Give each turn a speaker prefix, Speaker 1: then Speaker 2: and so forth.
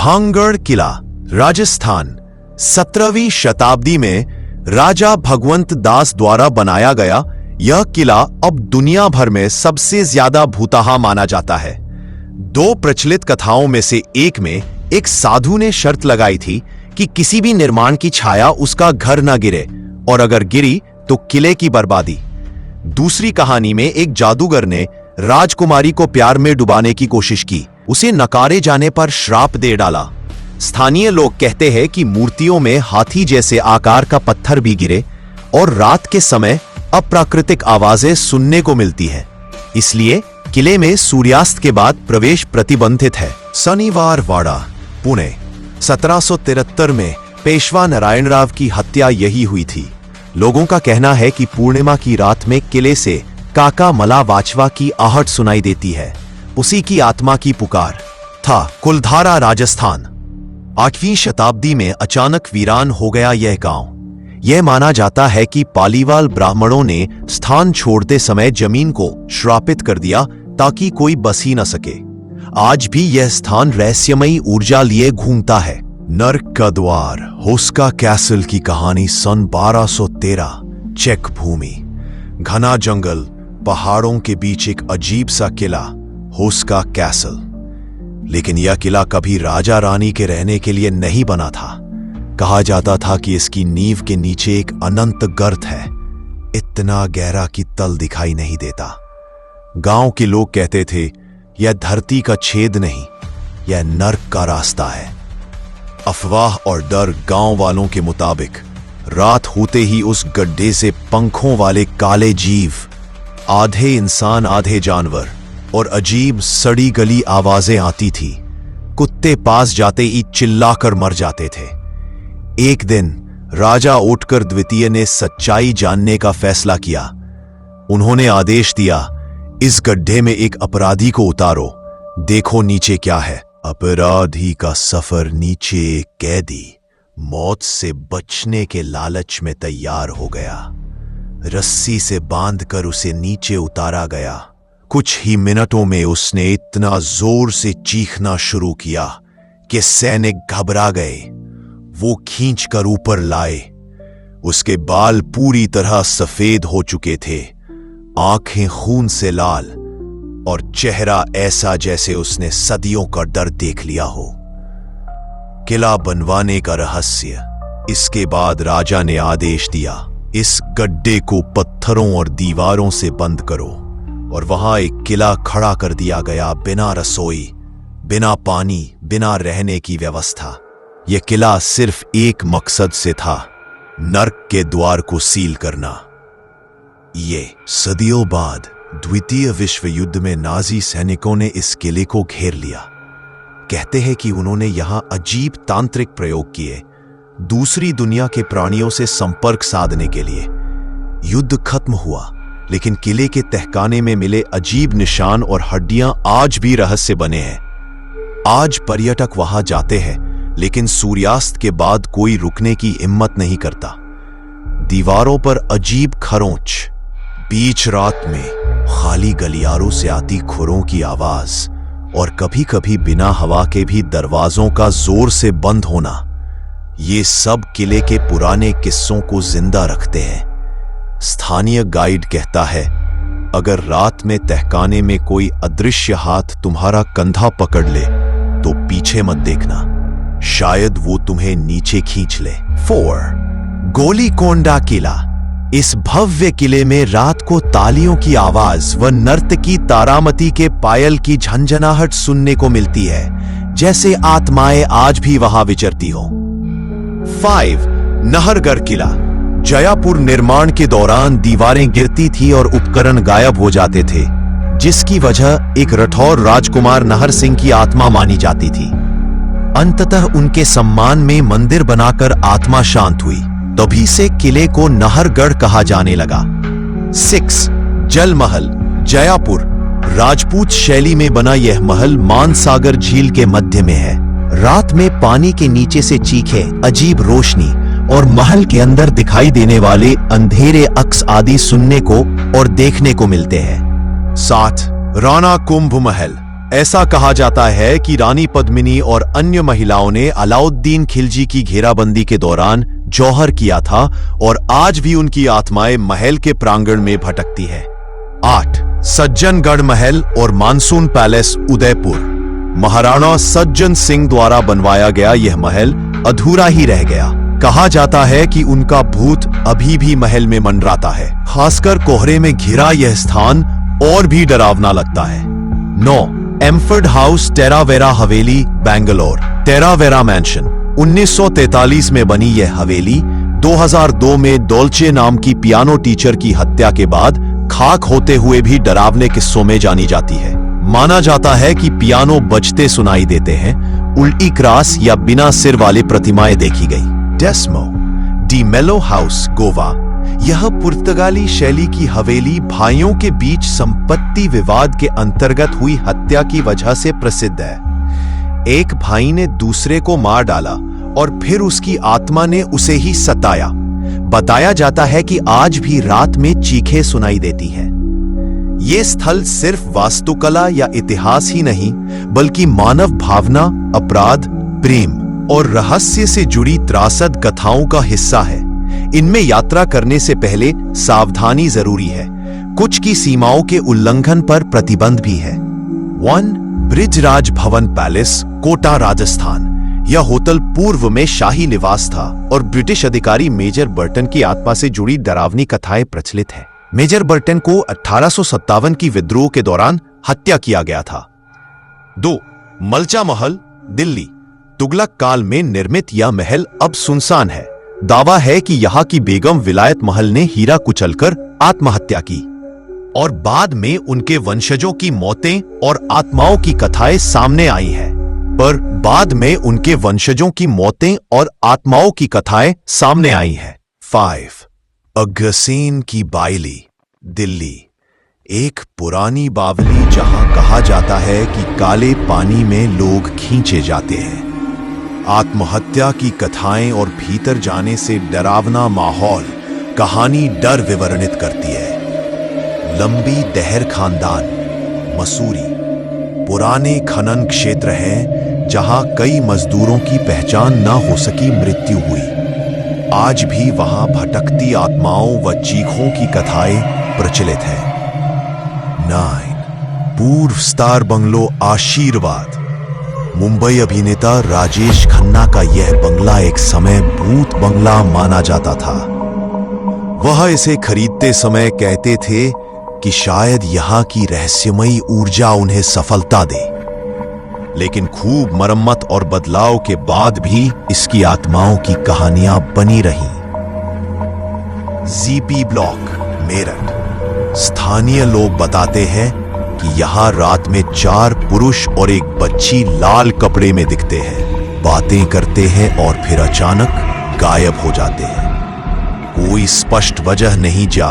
Speaker 1: भांगड़ किला, राजस्थान। 17वीं शताब्दी में राजा भगवंत दास द्वारा बनाया गया यह किला अब दुनिया भर में सबसे ज्यादा भूतहा माना जाता है। दो प्रचलित कथाओं में से एक में एक साधु ने शर्त लगाई थी कि किसी भी निर्माण की छाया उसका घर न गिरे, और अगर गिरी तो किले की बर्बादी। दूसरी कहानी में एक जादूगर ने राजकुमारी को प्यार में डुबाने की कोशिश की, उसे नकारे जाने पर श्राप दे डाला। स्थानीय लोग कहते हैं कि मूर्तियों में हाथी जैसे आकार का पत्थर भी गिरे और रात के समय अप्राकृतिक आवाजें सुनने को मिलती है, इसलिए किले में सूर्यास्त के बाद प्रवेश प्रतिबंधित है। शनिवार वाड़ा, पुणे। 1773 में पेशवा नारायणराव की हत्या यही हुई थी। लोगों का कहना है कि पूर्णिमा की रात में किले से काका मला वाचवा की आहट सुनाई देती है, उसी की आत्मा की पुकार था। कुलधारा, राजस्थान। 8वीं शताब्दी में अचानक वीरान हो गया यह गांव। यह माना जाता है कि पालीवाल ब्राह्मणों ने स्थान छोड़ते समय जमीन को श्रापित कर दिया ताकि कोई बस ही न सके। आज भी यह स्थान रहस्यमयी ऊर्जा लिए घूमता है। नर्क का द्वार, होस्का कैसल की कहानी। सन 1213। चेक भूमि, घना जंगल, पहाड़ों के बीच एक अजीब सा किला, होस्का कैसल। लेकिन यह किला कभी राजा रानी के रहने के लिए नहीं बना था। कहा जाता था कि इसकी नींव के नीचे एक अनंत गर्त है, इतना गहरा कि तल दिखाई नहीं देता। गांव के लोग कहते थे यह धरती का छेद नहीं, यह नर्क का रास्ता है। अफवाह और डर गांव वालों के मुताबिक रात होते ही उस गड्ढे से पंखों वाले काले जीव, आधे इंसान आधे जानवर, और अजीब सड़ी गली आवाजें आती थी। कुत्ते पास जाते ही चिल्लाकर मर जाते थे। एक दिन राजा ओटकर द्वितीय ने सच्चाई जानने का फैसला किया। उन्होंने आदेश दिया, इस गड्ढे में एक अपराधी को उतारो, देखो नीचे क्या है। अपराधी का सफर नीचे एक कैदी मौत से बचने के लालच में तैयार हो गया। रस्सी से बांधकर उसे नीचे उतारा गया। कुछ ही मिनटों में उसने इतना जोर से चीखना शुरू किया कि सैनिक घबरा गए। वो खींचकर ऊपर लाए। उसके बाल पूरी तरह सफेद हो चुके थे, आंखें खून से लाल, और चेहरा ऐसा जैसे उसने सदियों का डर देख लिया हो। किला बनवाने का रहस्य। इसके बाद राजा ने आदेश दिया, इस गड्ढे को पत्थरों और दीवारों से बंद करो, और वहां एक किला खड़ा कर दिया गया, बिना रसोई, बिना पानी, बिना रहने की व्यवस्था। यह किला सिर्फ एक मकसद से था, नर्क के द्वार को सील करना। ये सदियों बाद द्वितीय विश्व युद्ध में नाजी सैनिकों ने इस किले को घेर लिया। कहते हैं कि उन्होंने यहां अजीब तांत्रिक प्रयोग किए, दूसरी दुनिया के प्राणियों से संपर्क साधने के लिए। युद्ध खत्म हुआ, लेकिन किले के तहखाने में मिले अजीब निशान और हड्डियां आज भी रहस्य बने हैं। आज पर्यटक वहां जाते हैं, लेकिन सूर्यास्त के बाद कोई रुकने की हिम्मत नहीं करता। दीवारों पर अजीब खरोंच, बीच रात में खाली गलियारों से आती खुरों की आवाज, और कभी कभी बिना हवा के भी दरवाजों का जोर से बंद होना, ये सब किले के पुराने किस्सों को जिंदा रखते हैं। स्थानीय गाइड कहता है, अगर रात में तहखाने में कोई अदृश्य हाथ तुम्हारा कंधा पकड़ ले तो पीछे मत देखना, शायद वो तुम्हें नीचे खींच ले। 4. गोलीकोंडा किला। इस भव्य किले में रात को तालियों की आवाज व नर्तकी तारामती के पायल की झंझनाहट सुनने को मिलती है, जैसे आत्माएं आज भी वहां विचरती हो। 5. नहरगढ़ किला। जयपुर निर्माण के दौरान दीवारें गिरती थी और उपकरण गायब हो जाते थे, जिसकी वजह एक राठौर राजकुमार नहर सिंह की आत्मा मानी जाती थी। अंततः उनके सम्मान में मंदिर बनाकर आत्मा शांत हुई, तभी से किले को नहरगढ़ कहा जाने लगा। 6. जल महल, जयपुर। राजपूत शैली में बना यह महल मानसागर झील के मध्य में है। रात में पानी के नीचे से चीखे, अजीब रोशनी और महल के अंदर दिखाई देने वाले अंधेरे अक्स आदि सुनने को और देखने को मिलते हैं। 7. राणा कुंभ महल, ऐसा कहा जाता है कि रानी पद्मिनी और अन्य महिलाओं ने अलाउद्दीन खिलजी की घेराबंदी के दौरान जौहर किया था और आज भी उनकी आत्माएं महल के प्रांगण में भटकती है। 8. सज्जनगढ़ महल और मानसून पैलेस उदयपुर। महाराणा सज्जन सिंह द्वारा बनवाया गया यह महल अधूरा ही रह गया। कहा जाता है कि उनका भूत अभी भी महल में मंडराता है। खासकर कोहरे में घिरा यह स्थान और भी डरावना लगता है। 9. एम्फर्ड हाउस टेरावेरा हवेली बेंगलोर। टेरावेरा मैंशन 1943 में बनी यह हवेली 2002 में डोल्चे नाम की पियानो टीचर की हत्या के बाद खाक होते हुए भी डरावने किस्सों में जानी जाती है। माना जाता है कि पियानो बजते सुनाई देते हैं, उल्टी क्रास या बिना सिर वाली प्रतिमाएं देखी गई। डेस्मो डी मेलो हाउस गोवा। यह पुर्तगाली शैली की हवेली भाइयों के बीच संपत्ति विवाद के अंतर्गत हुई हत्या की वजह से प्रसिद्ध है। एक भाई ने दूसरे को मार डाला और फिर उसकी आत्मा ने उसे ही सताया। बताया जाता है कि आज भी रात में चीखें सुनाई देती हैं। ये स्थल सिर्फ वास्तुकला या इतिहास ही नहीं, बल्कि मानव भावना, अपराध, प्रेम और रहस्य से जुड़ी त्रासद कथाओं का हिस्सा है। इनमें यात्रा करने से पहले सावधानी जरूरी है। कुछ की सीमाओं के उल्लंघन पर प्रतिबंध भी है। 1. ब्रिजराज भवन पैलेस कोटा राजस्थान। यह होटल पूर्व में शाही निवास था और ब्रिटिश अधिकारी मेजर बर्टन की आत्मा से जुड़ी डरावनी कथाएं प्रचलित है। मेजर बर्टन को 1857 की विद्रोह के दौरान हत्या किया गया था। 2. मलचा महल दिल्ली। तुगलक काल में निर्मित यह महल अब सुनसान है। दावा है कि यहां की बेगम विलायत महल ने हीरा कुचलकर आत्महत्या की और बाद में उनके वंशजों की मौतें और आत्माओं की कथाएं सामने आई हैं। पर बाद में उनके वंशजों की मौतें और आत्माओं की कथाएं सामने आई हैं। 5. अग्रसेन की बावली दिल्ली। एक पुरानी बावली जहां कहा जाता है कि काले पानी में लोग खींचे जाते हैं। आत्महत्या की कथाएं और भीतर जाने से डरावना माहौल कहानी डर विवरणित करती है। लंबी दहर खानदान मसूरी। पुराने खनन क्षेत्र हैं जहां कई मजदूरों की पहचान न हो सकी मृत्यु हुई। आज भी वहां भटकती आत्माओं व चीखों की कथाएं प्रचलित है। 9. पूर्व स्टार बंगलो आशीर्वाद। मुंबई अभिनेता राजेश खन्ना का यह बंगला एक समय भूत बंगला माना जाता था। वह इसे खरीदते समय कहते थे कि शायद यहां की रहस्यमयी ऊर्जा उन्हें सफलता दे, लेकिन खूब मरम्मत और बदलाव के बाद भी इसकी आत्माओं की कहानियां बनी रहीं। GP block Meerut. स्थानीय लोग बताते हैं कि यहां रात में 4 पुरुष और एक बच्ची लाल कपड़े में दिखते हैं, बातें करते हैं और फिर अचानक गायब हो जाते हैं। कोई स्पष्ट वजह नहीं जा